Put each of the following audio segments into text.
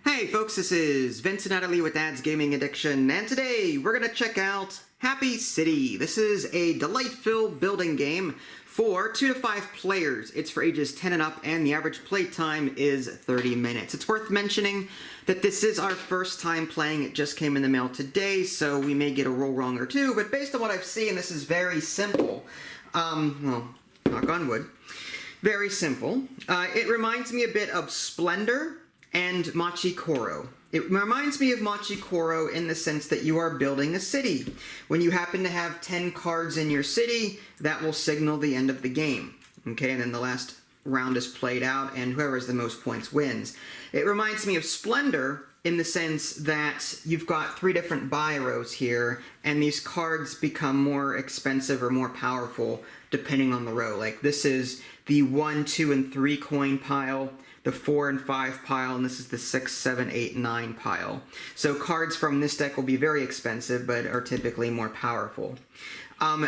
Hey folks, this is Vincent Adderley with Dad's Gaming Addiction, and today we're going to check out Happy City. This is a delightful building game for 2 to 5 players. It's for ages 10 and up, and the average play time is 30 minutes. It's worth mentioning that this is our first time playing. It just came in the mail today, so we may get a roll wrong or two, but based on what I've seen, this is very simple. Well, knock on wood. Very simple. It reminds me a bit of Splendor and Machi Koro. It reminds me of Machi Koro in the sense that you are building a city. When you happen to have 10 cards in your city, that will signal the end of the game. Okay, and then the last round is played out, and whoever has the most points wins. It reminds me of Splendor in the sense that you've got 3 different buy rows here, and these cards become more expensive or more powerful depending on the row. Like this is the 1, 2, and 3 coin pile, the 4 and 5 pile, and this is the 6, 7, 8, 9 pile. So cards from this deck will be very expensive, but are typically more powerful.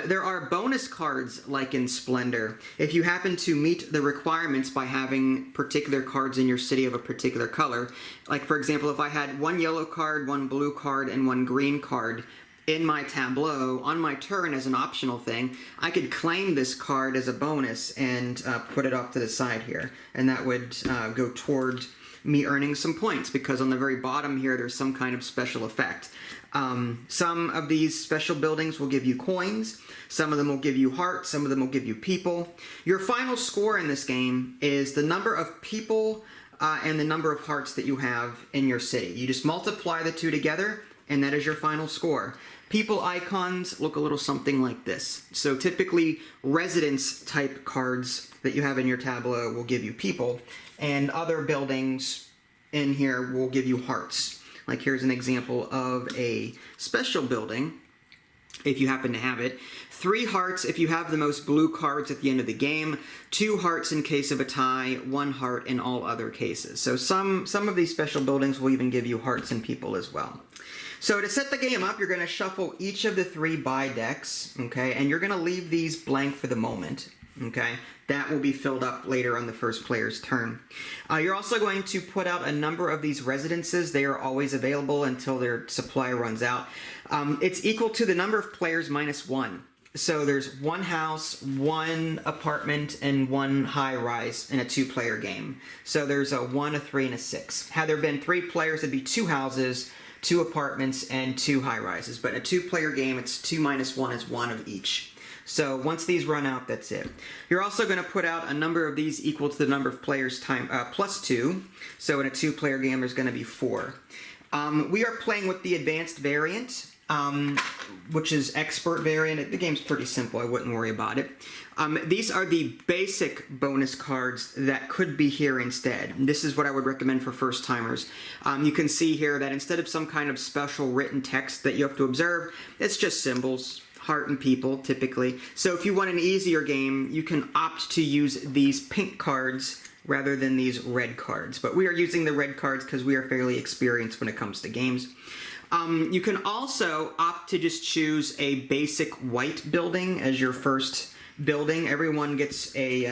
There are bonus cards like in Splendor. If you happen to meet the requirements by having particular cards in your city of a particular color, like for example, if I had 1 yellow card, 1 blue card, and 1 green card in my tableau, on my turn as an optional thing, I could claim this card as a bonus and put it off to the side here. And that would go toward me earning some points, because on the very bottom here there's some kind of special effect. Some of these special buildings will give you coins, some of them will give you hearts, some of them will give you people. Your final score in this game is the number of people and the number of hearts that you have in your city. You just multiply the two together, and that is your final score. People icons look a little something like this. So typically residence type cards that you have in your tableau will give you people, and other buildings in here will give you hearts. Like here's an example of a special building, if you happen to have it. 3 hearts if you have the most blue cards at the end of the game, 2 hearts in case of a tie, 1 heart in all other cases. So some of these special buildings will even give you hearts and people as well. So to set the game up, you're going to shuffle each of the 3 buy decks, okay, and you're going to leave these blank for the moment, okay. That will be filled up later on the first player's turn. You're also going to put out a number of these residences. They are always available until their supply runs out. It's equal to the number of players minus 1. So there's 1 house, 1 apartment, and 1 high-rise in a 2-player game. So there's a 1, a 3, and a 6. Had there been 3 players, it'd be 2 houses, 2 apartments, and 2 high-rises. But in a 2-player game, it's 2 minus 1 is 1 of each. So once these run out, that's it. You're also going to put out a number of these equal to the number of players plus 2. So in a 2-player game, there's going to be 4. We are playing with the advanced variant, which is expert variant. The game's pretty simple. I wouldn't worry about it. These are the basic bonus cards that could be here instead. This is what I would recommend for first timers. You can see here that instead of some kind of special written text that you have to observe, it's just symbols, heart and people typically. So if you want an easier game, you can opt to use these pink cards rather than these red cards. But we are using the red cards because we are fairly experienced when it comes to games. You can also opt to just choose a basic white building as your first building. Everyone gets a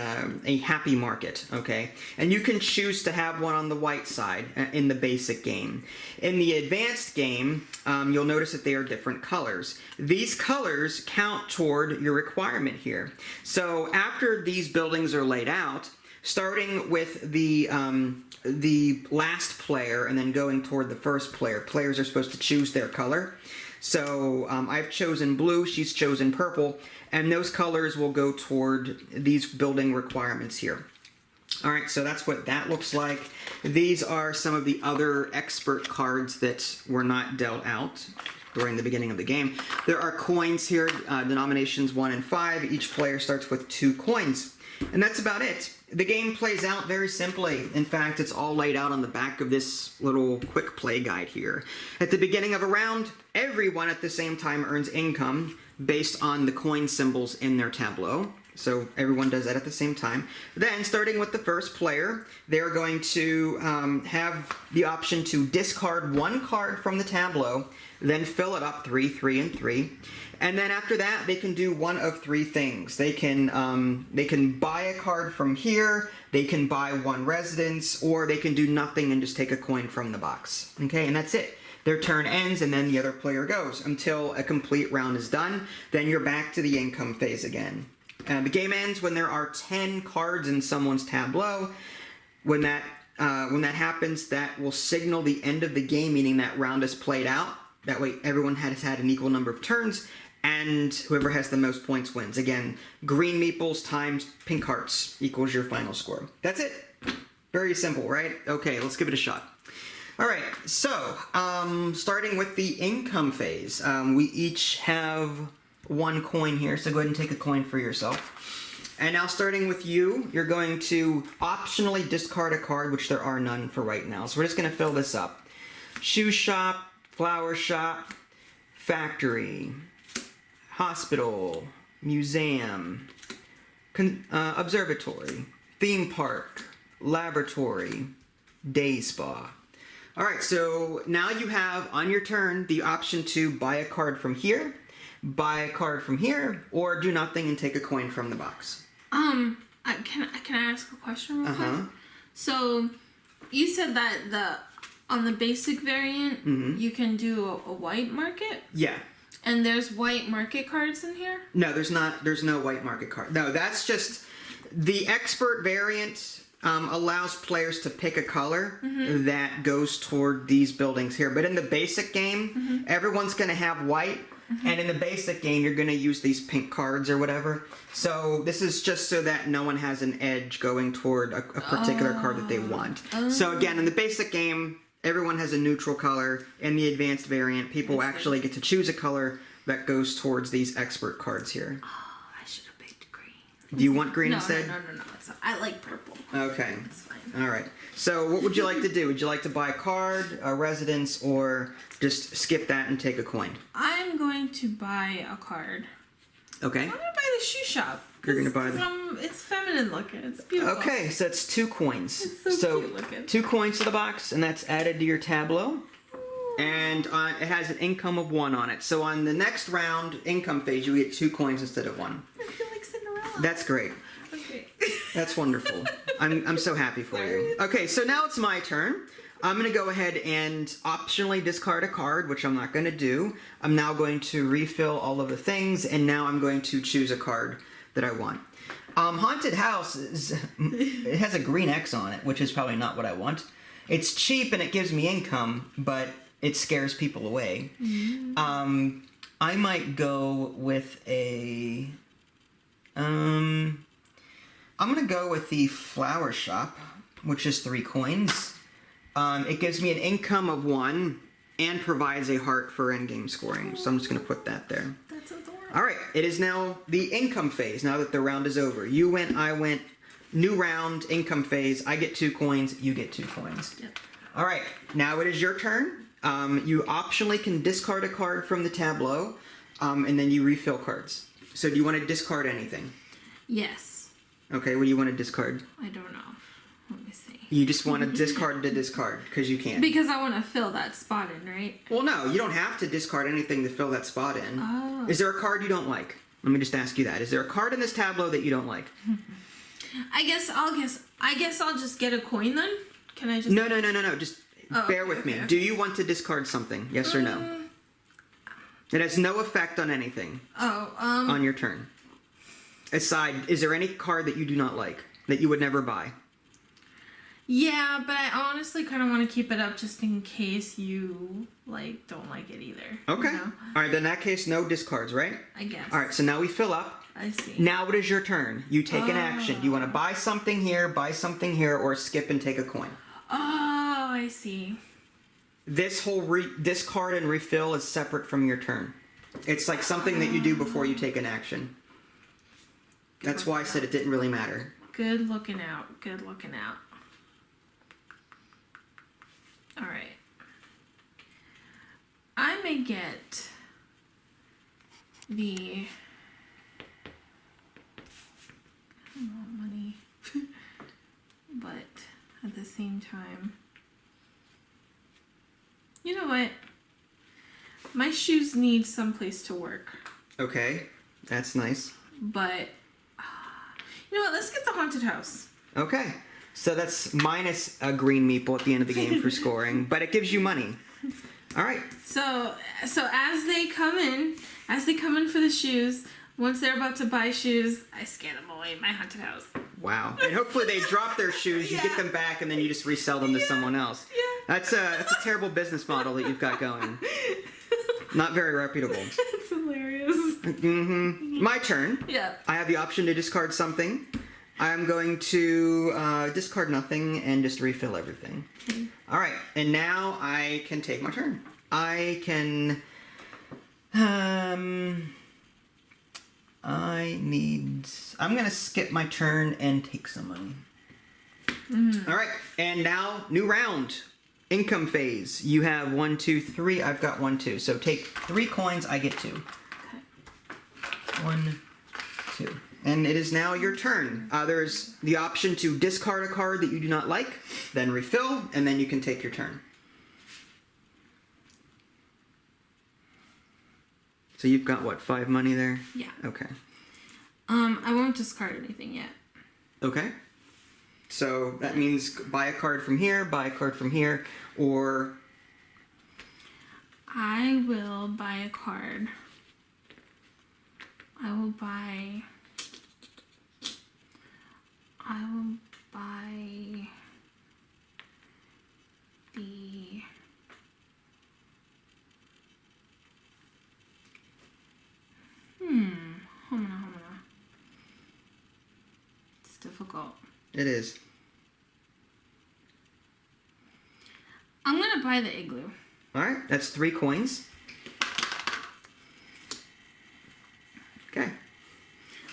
happy market, okay? And you can choose to have one on the white side in the basic game. In the advanced game, you'll notice that they are different colors. These colors count toward your requirement here. So after these buildings are laid out, starting with the last player and then going toward the first player, players are supposed to choose their color. So I've chosen blue, she's chosen purple, and those colors will go toward these building requirements here. Alright, so that's what that looks like. These are some of the other expert cards that were not dealt out during the beginning of the game. There are coins here, denominations 1 and 5. Each player starts with 2 coins. And that's about it. The game plays out very simply. In fact, it's all laid out on the back of this little quick play guide here. At the beginning of a round, everyone at the same time earns income based on the coin symbols in their tableau. So everyone does that at the same time. Then, starting with the first player, they're going to have the option to discard one card from the tableau, then fill it up 3, 3, and 3. And then after that, they can do one of 3 things. They can buy a card from here, they can buy one residence, or they can do nothing and just take a coin from the box. Okay, and that's it. Their turn ends, and then the other player goes until a complete round is done. Then you're back to the income phase again. The game ends when there are 10 cards in someone's tableau. When that happens, that will signal the end of the game, meaning that round is played out. That way, everyone has had an equal number of turns, and whoever has the most points wins. Again, green meeples times pink hearts equals your final score. That's it. Very simple, right? Okay, let's give it a shot. All right, so starting with the income phase, we each have 1 coin here, so go ahead and take a coin for yourself. And now starting with you, you're going to optionally discard a card, which there are none for right now. So we're just going to fill this up. Shoe shop, flower shop, factory, hospital, museum, observatory, theme park, laboratory, day spa. All right, so now you have on your turn the option to buy a card from here, buy a card from here, or do nothing and take a coin from the box. Can I ask a question real quick? So you said that on the basic variant you can do a white market? Yeah. And there's white market cards in here? No, there's not. There's no white market card. No, that's just the expert variant. Allows players to pick a color that goes toward these buildings here. But in the basic game, everyone's going to have white. And in the basic game, you're going to use these pink cards or whatever. So this is just so that no one has an edge going toward a particular card that they want. So again, in the basic game, everyone has a neutral color. In the advanced variant, people actually get to choose a color that goes towards these expert cards here. I should have picked green. Do you want green instead? No. I like purple. Okay. That's fine. All right. So what would you like to do? Would you like to buy a card, a residence, or just skip that and take a coin? I'm going to buy a card. Okay. I'm going to buy the shoe shop. You're going to buy it's feminine looking. It's beautiful. Okay, so that's 2 coins. It's so cute looking. 2 coins to the box, and that's added to your tableau. And it has an income of 1 on it. So on the next round, income phase, you get 2 coins instead of 1. I feel like Cinderella. That's great. Okay. That's wonderful. I'm so happy for you. Okay, so now it's my turn. I'm going to go ahead and optionally discard a card, which I'm not going to do. I'm now going to refill all of the things, and now I'm going to choose a card that I want. Haunted House, it has a green X on it, which is probably not what I want. It's cheap and it gives me income, but it scares people away. I might go with a... I'm going to go with the flower shop, which is 3 coins. It gives me an income of 1 and provides a heart for endgame scoring. So I'm just going to put that there. That's adorable. All right, it is now the income phase, now that the round is over. You went, I went, new round, income phase. I get 2 coins, you get 2 coins. Yep. All right, now it is your turn. You optionally can discard a card from the tableau, and then you refill cards. So do you want to discard anything? Yes. Okay, what do you want to discard? I don't know. Let me see. You just want to discard to discard, because you can. Because I want to fill that spot in, right? Well, no, you don't have to discard anything to fill that spot in. Oh. Is there a card you don't like? Let me just ask you that. Is there a card in this tableau that you don't like? I guess I'll just get a coin then? Can I just... No. Just bear with me. okay. Do you want to discard something? Yes or no? It has no effect on anything. On your turn. Aside, is there any card that you do not like that you would never buy? Yeah, but I honestly kind of want to keep it up just in case you don't like it either. Okay. You know? All right. Then in that case, no discards, right? I guess. All right. So now we fill up. I see. Now it is your turn. You take an action. Do you want to buy something here, or skip and take a coin? Oh, I see. This whole discard and refill is separate from your turn. It's like something that you do before you take an action. That's why I said it didn't really matter. Good looking out. All right. I may get the time. You know what? My shoes need someplace to work. Okay, that's nice. But, you know what? Let's get the haunted house. Okay, so that's minus a green meeple at the end of the game for scoring, but it gives you money. All right. So as they come in for the shoes, once they're about to buy shoes, I scare them away in my haunted house. Wow. And hopefully they drop their shoes, you get them back, and then you just resell them to someone else. Yeah. That's a terrible business model that you've got going. Not very reputable. It's hilarious. Mm-hmm. My turn. Yeah. I have the option to discard something. I'm going to discard nothing and just refill everything. Okay. All right, and now I can take my turn. I can. I'm gonna skip my turn and take some money. All right, and now new round. Income phase. You have 1, 2, 3. I've got 1, 2. So take 3 coins. I get 2. Okay. 1, 2. And it is now your turn. There's the option to discard a card that you do not like, then refill, and then you can take your turn. So you've got, what, 5 money there? Yeah. Okay. I won't discard anything yet. Okay. So that means buy a card from here, buy a card from here, or... I will buy a card. I will buy the... Homina. It's difficult. It is. I'm gonna buy the igloo. All right, that's 3 coins. Okay.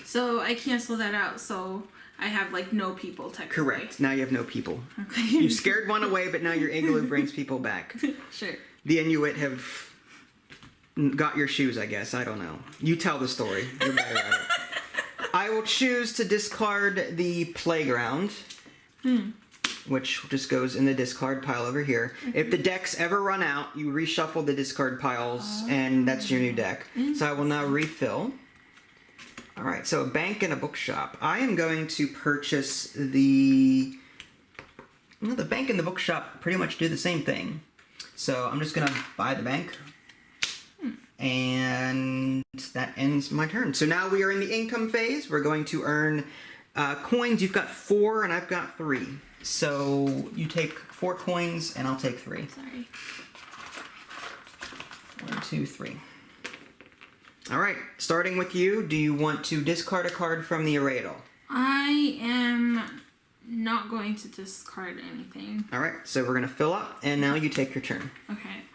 So I cancel that out, so I have like no people technically. Correct. Now you have no people. Okay. You scared one away, but now your igloo brings people back. Sure. The Inuit have got your shoes, I guess. I don't know. You tell the story. You're better at it. I will choose to discard the playground, which just goes in the discard pile over here. If the decks ever run out, you reshuffle the discard piles, and that's your new deck. So I will now refill. All right, so a bank and a bookshop. I am going to purchase the... Well, the bank and the bookshop pretty much do the same thing. So I'm just going to buy the bank. And that ends my turn. So now we are in the income phase. We're going to earn coins. You've got 4 and I've got 3. So you take 4 coins and I'll take 3. Sorry. 1, 2, 3. All right, starting with you, do you want to discard a card from the array at all? I am not going to discard anything. All right, so we're going to fill up, and now you take your turn. Okay.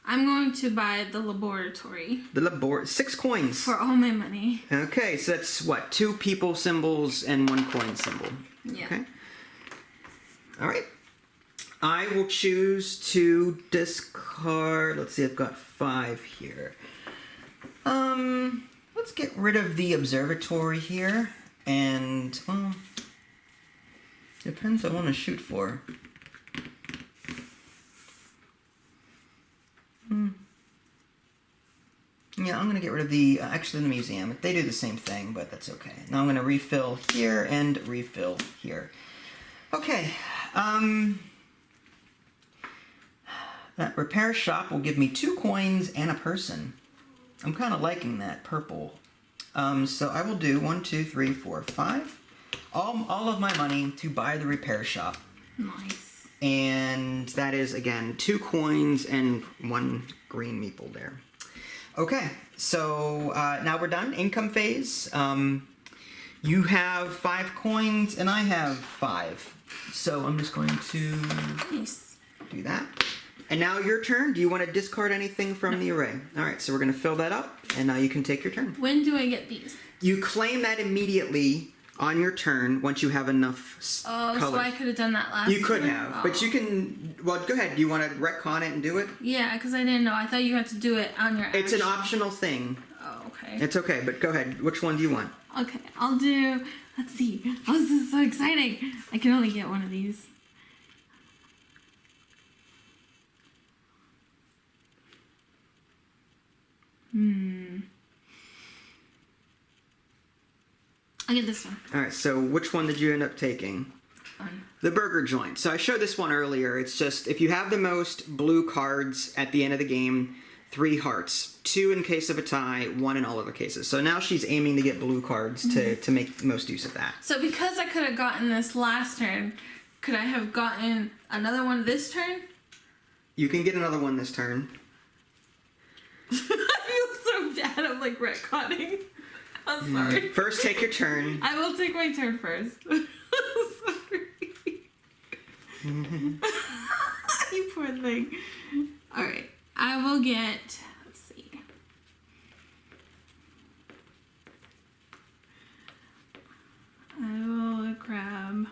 I'm going to buy the laboratory. 6 coins. For all my money. Okay, so that's what? 2 people symbols and 1 coin symbol. Yeah. Okay. All right. I will choose to discard. Let's see, I've got 5 here. Let's get rid of the observatory here, and well, depends what I want to shoot for. Yeah, I'm gonna get rid of the actually the museum. They do the same thing, but that's okay. Now I'm gonna refill here and refill here. Okay. That repair shop will give me 2 coins and a person. I'm kind of liking that purple. So I will do 1, 2, 3, 4, 5. All of my money to buy the repair shop. Nice. And that is, again, 2 coins and 1 green meeple there. Okay, so now we're done. Income phase. You have 5 coins and I have 5. So I'm just going to do that. And now your turn. Do you want to discard anything from the array? All right, so we're going to fill that up, and now you can take your turn. When do I get these? You claim that immediately on your turn once you have enough colors. So I could have done that last You could turn? have, but you can... Well, go ahead. Do you want to retcon it and do it? Yeah, because I didn't know. I thought you had to do it on your It's an action. optional thing. Oh, okay. It's okay, but go ahead. Which one do you want? Okay, I'll do... Let's see. Oh, this is so exciting. I can only get one of these. I get this one. All right, so which one did you end up taking? The burger joint. So I showed this one earlier. It's just if you have the most blue cards at the end of the game, 3 hearts. 2 in case of a tie, 1 in all other cases. So now she's aiming to get blue cards to make the most use of that. So because I could have gotten this last turn, could I have gotten another one this turn? You can get another one this turn. I feel so bad. I'm like retconning. I'm sorry. First, take your turn. I will take my turn first. Sorry. You poor thing. Alright. I will get... Let's see. I will grab...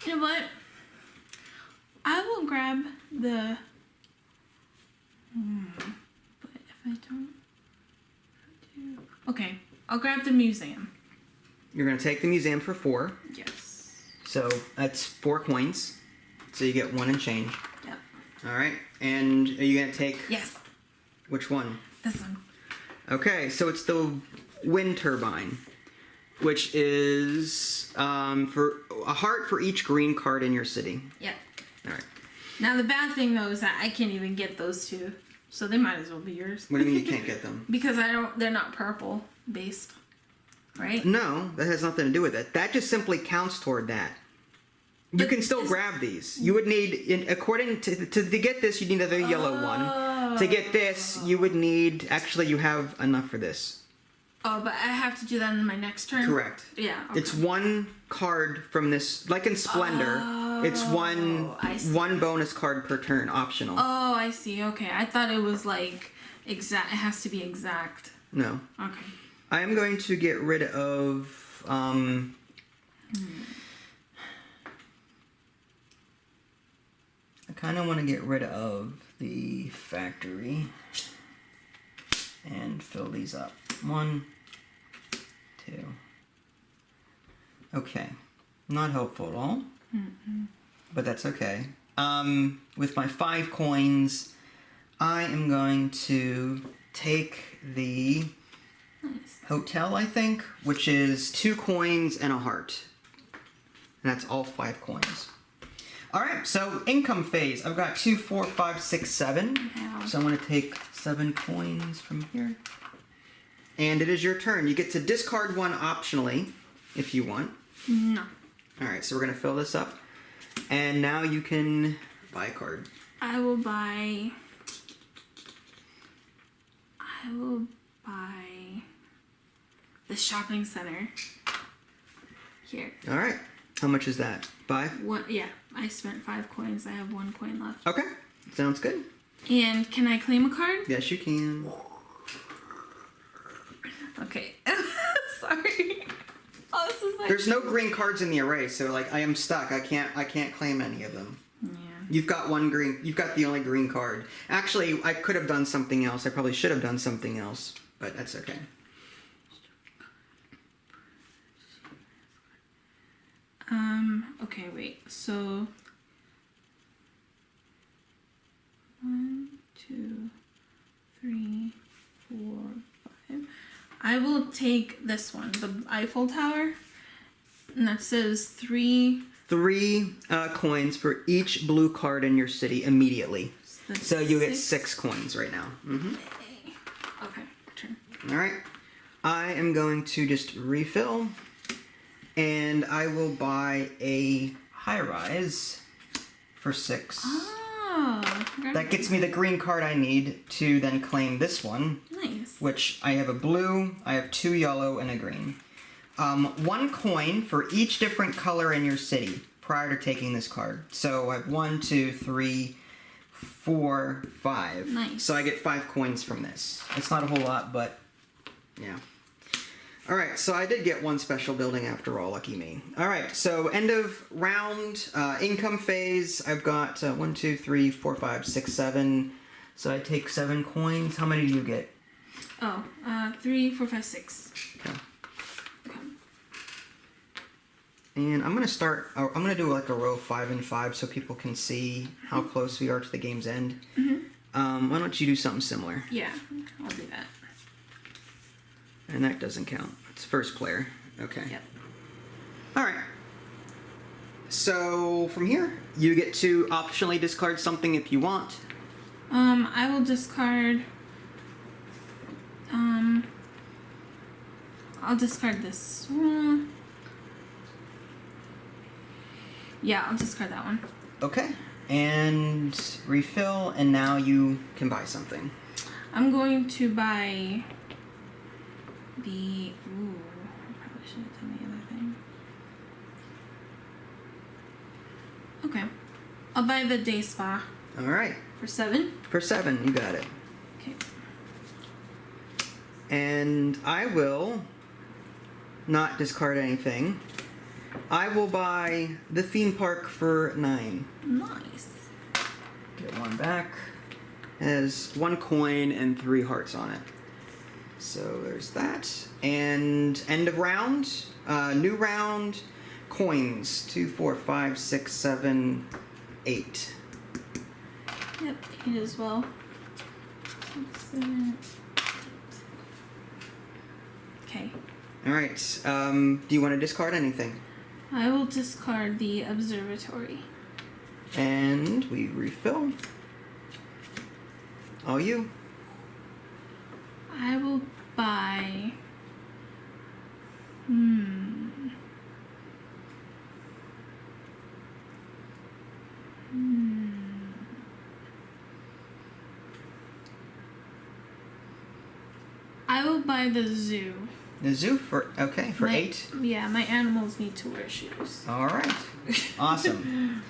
You know what? I will grab the... But if I don't... Okay, I'll grab the museum. You're going to take the museum for 4. Yes. So that's 4 coins. So you get 1 and change. Yep. All right. And are you going to take... Yes. Which one? This one. Okay, so it's the wind turbine, which is for a heart for each green card in your city. Yep. All right. Now the bad thing though is that I can't even get those 2, so they might as well be yours. What do you mean you can't get them? Because they're not purple based, right? No, that has nothing to do with it. That just simply counts toward that. You can still grab these. You would need, according to get this, you need another yellow one. To get this, you would need, actually you have enough for this. Oh, but I have to do that in my next turn? Correct. Yeah. Okay. It's 1 card from this, like in Splendor, it's one bonus card per turn, optional. Oh, I see. Okay. I thought it was like exact. It has to be exact. No. Okay. I am going to get rid of, I kind of want to get rid of the factory and fill these up. 1, 2. Okay. Not helpful at all. But that's okay. With my 5 coins, I am going to take the hotel, I think, which is 2 coins and a heart. And that's all 5 coins. Alright, so income phase. I've got 2, 4, 5, 6, 7. Yeah. So I'm going to take 7 coins from here. And it is your turn. You get to discard 1 optionally, if you want. No. Alright, so we're going to fill this up. And now you can buy a card. I will buy the shopping center. Here. Alright. How much is that? 5? Yeah, I spent 5 coins. I have 1 coin left. Okay. Sounds good. And can I claim a card? Yes, you can. Okay. Sorry. Oh, this is like... There's no green cards in the array, so like I am stuck. I can't claim any of them. Yeah. You've got 1 green. You've got the only green card. Actually, I could have done something else. I probably should have done something else, but that's okay. Okay, wait. So 1, 2, 3, 4, 5. I will take this one, the Eiffel Tower, and that says 3. 3 coins for each blue card in your city immediately. So you get 6 coins right now. Okay, turn. All right. I am going to just refill, and I will buy a high rise for 6. Oh, That gets me the green card I need to then claim this one. Nice. Which I have a blue, I have 2 yellow, and a green. 1 coin for each different color in your city prior to taking this card. So I have 1, 2, 3, 4, 5. Nice. So I get 5 coins from this. It's not a whole lot, but yeah. All right, so I did get 1 special building after all, lucky me. All right, so end of round, income phase. I've got 1, 2, 3, 4, 5, 6, 7. So I take 7 coins. How many do you get? Oh, 3, 4, 5, 6. Okay. And I'm gonna start. I'm gonna do like a row 5 and 5 so people can see how close we are to the game's end. Why don't you do something similar? Yeah, I'll do that. And that doesn't count. It's first player. Okay. Yep. All right. So from here, you get to optionally discard something if you want. I will discard. I'll discard this one. Yeah, I'll discard that one. Okay. And refill, and now you can buy something. I'm going to buy the. Ooh, I probably should have done the other thing. Okay. I'll buy the day spa All right. for 7. For 7, you got it. Okay. And I will not discard anything. I will buy the theme park for 9. Nice. Get one back. It has 1 coin and 3 hearts on it. So there's that. And end of round. New round. Coins. 2, 4, 5, 6, 7, 8. Yep, 8 as well. 6, 7, 8. Okay. All right. Do you want to discard anything? I will discard the observatory. And we refill. All you. I will buy. I will buy the zoo. The zoo for 8. Yeah, my animals need to wear shoes. All right. Awesome.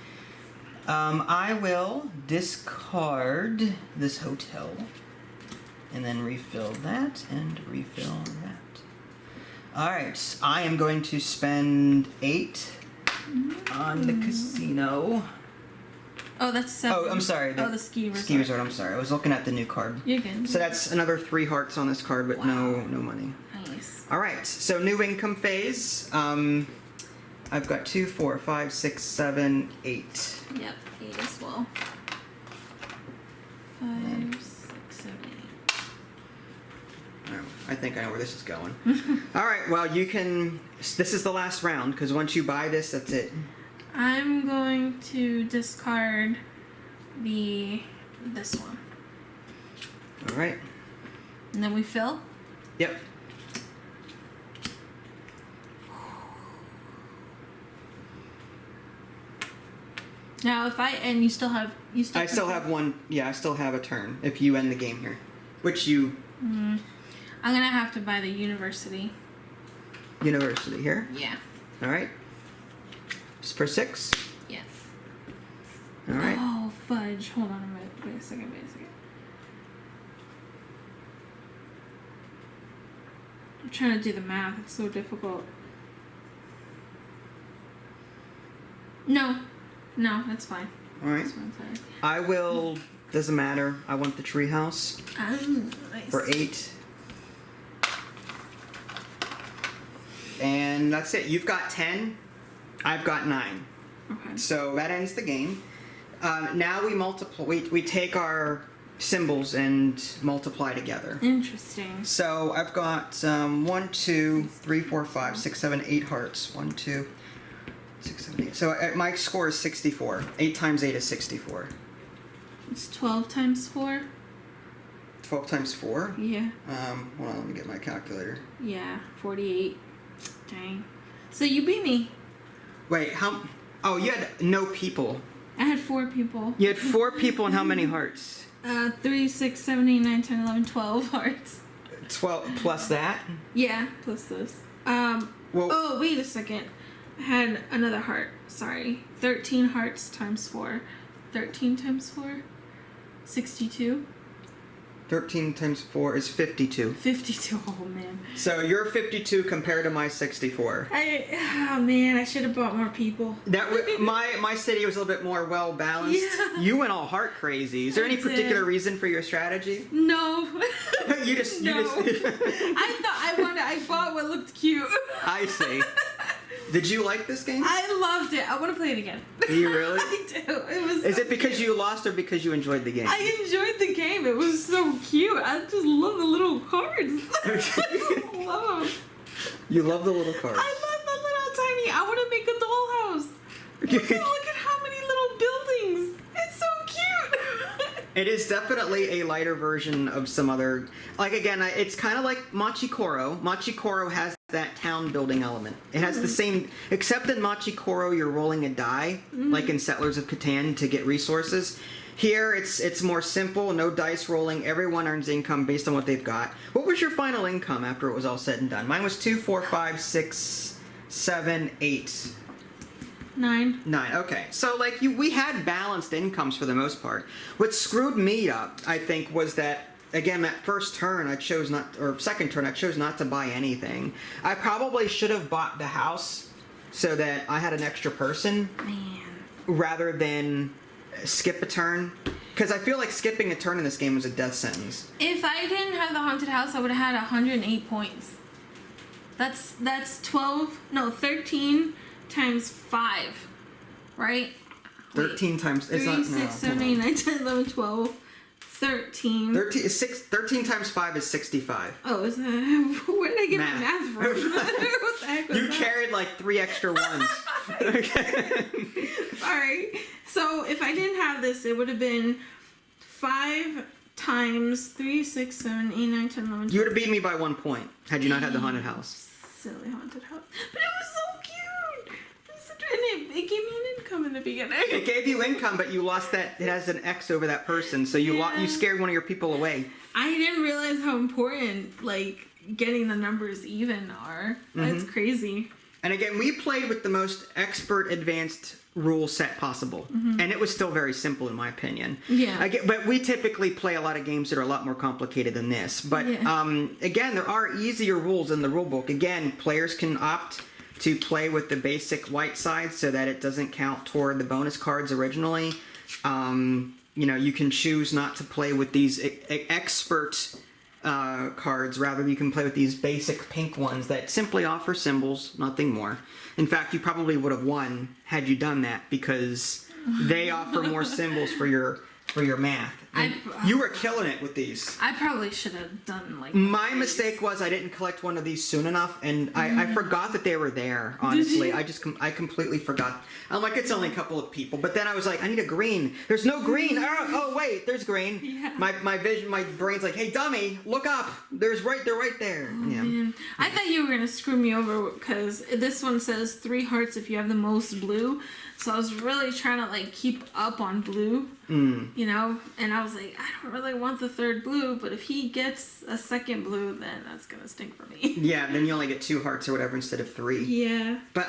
I will discard this hotel and then refill that and refill that. All right. I am going to spend 8 on the casino. Oh, that's 7. Oh, I'm sorry. The ski resort. Ski resort. I'm sorry. I was looking at the new card. You're good. So that's another 3 hearts on this card, but no money. Nice. All right. So new income phase. I've got 2, 4, 5, 6, 7, 8. Yep, 8 as well. 5, 6, 7, 8. Oh, I think I know where this is going. All right. Well, you can. This is the last round because once you buy this, that's it. I'm going to discard this one. All right. And then we fill. Yep. Now, if I end, you still have I still have one. Yeah, I still have a turn if you end the game here, which you. I'm gonna have to buy the university. University here. Yeah. All right. Just for 6. Yeah. All right. Oh fudge! Hold on a minute. Wait a second. I'm trying to do the math. It's so difficult. No, that's fine. All right. That's fine, sorry. I will. Doesn't matter. I want the treehouse Nice. for 8. And that's it. You've got 10. I've got 9. Okay. So that ends the game. Now we multiply. We take our symbols and multiply together. Interesting. So I've got 1, 2, 3, 4, 5, 6, 7, 8 hearts. 1, 2, 6, 7, 8. So my score is 64. 8 times 8 is 64. It's 12 times 4. 12 times 4? Yeah. Hold on, let me get my calculator. Yeah. 48. Dang. So you beat me. Wait, how? Oh, you had no people. I had 4 people. You had 4 people and how many hearts? 3, 6, 7, 8, 9, 10, 11, 12 hearts. 12 plus that? Yeah, plus this. Well, Oh, wait a second. I had another heart. Sorry. 13 hearts times 4. 13 times 4? 62? 13 times 4 is 52. 52. Oh, man. So you're 52 compared to my 64. Oh, man. I should have brought more people. My city was a little bit more well balanced. Yeah. You went all heart crazy. Is there any particular reason for your strategy? No. you just. I bought what looked cute. I see. Did you like this game? I loved it. I want to play it again. Do you really? I do. It was. Is it because you lost or because you enjoyed the game? I enjoyed the game. It was so cute. I just love the little cards. I love them. You love the little cards. I love the little tiny. I want to make a dollhouse. Look at how many little buildings. It's so cute. It is definitely a lighter version of some other... Like, again, it's kind of like Machikoro. Machikoro has that town building element. It has the same... Except in Machikoro, you're rolling a die, like in Settlers of Catan, to get resources. Here, it's more simple, no dice rolling. Everyone earns income based on what they've got. What was your final income after it was all said and done? Mine was 2, 4, 5, 6, 7, 8... 9. 9. Okay. So like we had balanced incomes for the most part. What screwed me up, I think, was that again that first turn I chose not, or second turn I chose not to buy anything. I probably should have bought the house so that I had an extra person, rather than skip a turn. Because I feel like skipping a turn in this game was a death sentence. If I didn't have the haunted house, I would have had 108 points. That's 13 times 5, right? 13 times... 3, 6, 7, 8, 9, 10, 11, 12, 13. 13 times 5 is 65. Oh, is that... Where did I get my math from? What the heck was You that? carried like 3 extra ones. Okay. Sorry. So if I didn't have this, it would have been 5 times 3, 6, 7, 8, 9, 10, 11, 12. You would have beat me by 1 point had you not had the haunted house. Silly haunted house. But it was so cute. And it gave me an income in the beginning. It gave you income, but you lost that. It has an X over that person, so you you scared one of your people away. I didn't realize how important like getting the numbers even are. That's crazy. And again, we played with the most expert, advanced rule set possible, and it was still very simple in my opinion. Yeah. But we typically play a lot of games that are a lot more complicated than this. But again, there are easier rules in the rule book. Again, players can opt to play with the basic white side so that it doesn't count toward the bonus cards originally. You can choose not to play with these expert cards. Rather, you can play with these basic pink ones that simply offer symbols, nothing more. In fact, you probably would have won had you done that because they offer more symbols for your math. You were killing it with these. I probably should have done like... My mistake was I didn't collect one of these soon enough, and I forgot that they were there, honestly. I completely forgot. I'm like, it's only a couple of people. But then I was like, I need a green. There's no green. Oh wait, there's green. Yeah. My brain's like, hey, dummy, look up. They're right there. Oh, man. I thought you were going to screw me over because this one says 3 hearts if you have the most blue. So I was really trying to like keep up on blue, you know, and I was like, I don't really want the 3rd blue, but if he gets a 2nd blue, then that's gonna stink for me. Yeah, then you only get 2 hearts or whatever instead of 3. Yeah. But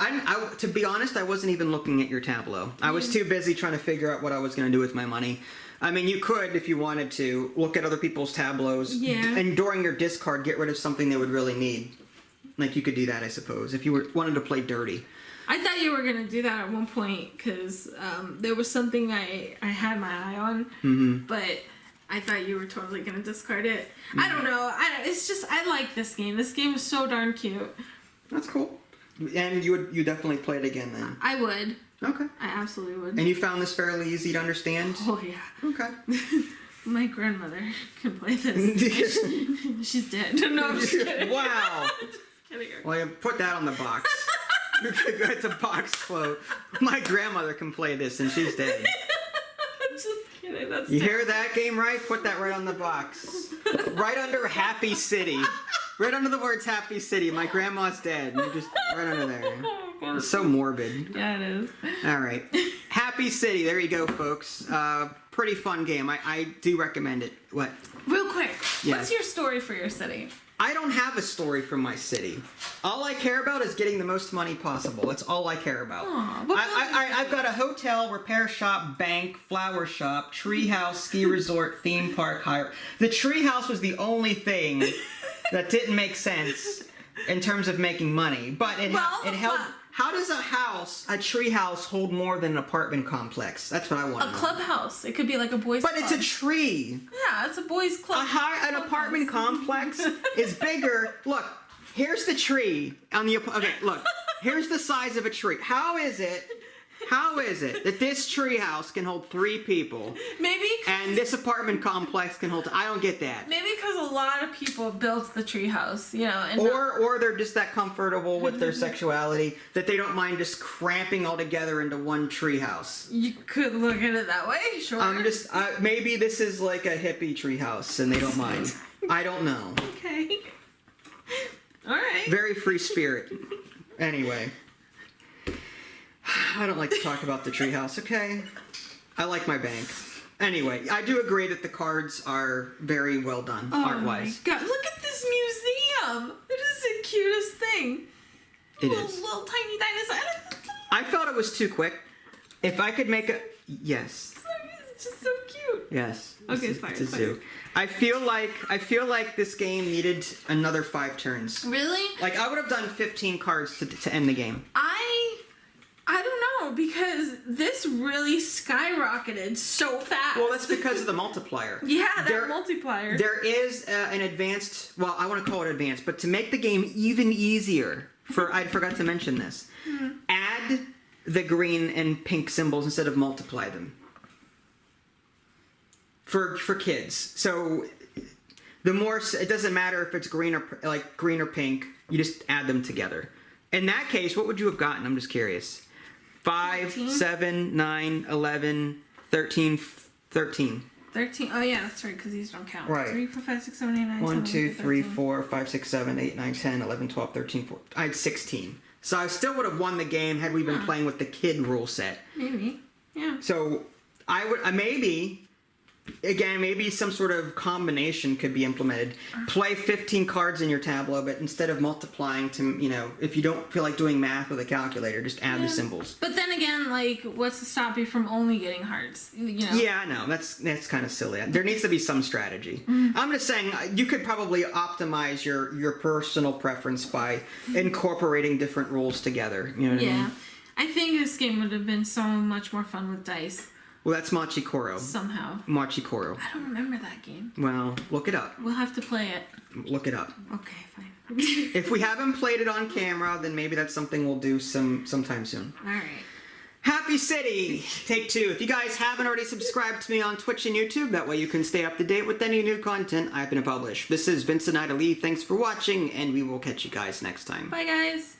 to be honest, I wasn't even looking at your tableau. I was too busy trying to figure out what I was going to do with my money. I mean, you could, if you wanted to, look at other people's tableaus, and during your discard, get rid of something they would really need. Like, you could do that, I suppose, if you wanted to play dirty. I thought you were going to do that at one point because there was something I had my eye on, but I thought you were totally going to discard it. I don't know. It's just, I like this game. This game is so darn cute. That's cool. And you definitely play it again then? I would. Okay. I absolutely would. And you found this fairly easy to understand? Oh, yeah. Okay. My grandmother can play this. She's dead. No, I'm just kidding. Wow. Just kidding. Well, you put that on the box. It's a box quote. My grandmother can play this and she's dead. Just kidding. That's you hear that, Game Right? Put that right on the box. Right under Happy City. Right under the words Happy City. My grandma's dead. And just right under there. It's so morbid. Yeah, it is. All right. Happy City. There you go, folks. Pretty fun game. I do recommend it. What? Real quick. Yeah. What's your story for your city? I don't have a story for my city. All I care about is getting the most money possible. That's all I care about. I've got a hotel, repair shop, bank, flower shop, tree house, ski resort, theme park, hire. The tree house was the only thing that didn't make sense in terms of making money, but it held. How does a tree house hold more than an apartment complex? That's what I want to know. A clubhouse. It could be like a boys' club. But it's a tree. Yeah, it's a boys' club. An apartment complex is bigger. Look, here's the tree on the. Okay, look. Here's the size of a tree. How is it that this treehouse can hold 3 people? Maybe. And this apartment complex can hold. I don't get that. Maybe because a lot of people built the treehouse, you know. And or they're just that comfortable with their sexuality that they don't mind just cramping all together into one treehouse. You could look at it that way, sure. Maybe this is like a hippie treehouse and they don't mind. I don't know. Okay. All right. Very free spirit. Anyway. I don't like to talk about the treehouse, okay? I like my bank. Anyway, I do agree that the cards are very well done, art-wise. Oh my god, look at this museum! It is the cutest thing. It is. Little tiny dinosaur. I felt it was too quick. If I could make a... Yes. It's just so cute. Yes. Okay, it's sorry. a zoo. I feel like this game needed another 5 turns. Really? Like, I would have done 15 cards to end the game. I don't know, because this really skyrocketed so fast. Well, that's because of the multiplier. Yeah, that multiplier. There is an advanced, well, I want to call it advanced, but to make the game even easier, I forgot to mention this, add the green and pink symbols instead of multiply them. For kids. So the more, it doesn't matter if it's green or pink, you just add them together. In that case, what would you have gotten? I'm just curious. 5, 13? 7, 9, 11, 13, 13. 13. Oh, yeah, that's right, because these don't count. Right. 3, 4, 5, 6, 7, 8, 9, 10, 1, 2, 3, 13. 4, 5, 6, 7, 8, 9, 10, 11, 12, 13, 14. I had 16. So I still would have won the game had we been playing with the kid rule set. Maybe. Yeah. So I would, maybe some sort of combination could be implemented. Play 15 cards in your tableau, but instead of multiplying to, if you don't feel like doing math with a calculator, just add the symbols. But then again, like, what's to stop you from only getting hearts? Yeah, I know. That's kind of silly. There needs to be some strategy. I'm just saying, you could probably optimize your personal preference by incorporating different rules together. You know what I mean? I think this game would have been so much more fun with dice. Well, that's Machi Koro. Somehow. Machi Koro. I don't remember that game. Well, look it up. We'll have to play it. Look it up. Okay, fine. If we haven't played it on camera, then maybe that's something we'll do sometime soon. All right. Happy City, take 2. If you guys haven't already subscribed to me on Twitch and YouTube, that way you can stay up to date with any new content I happen to publish. This is Vincent Ida Lee. Thanks for watching, and we will catch you guys next time. Bye, guys.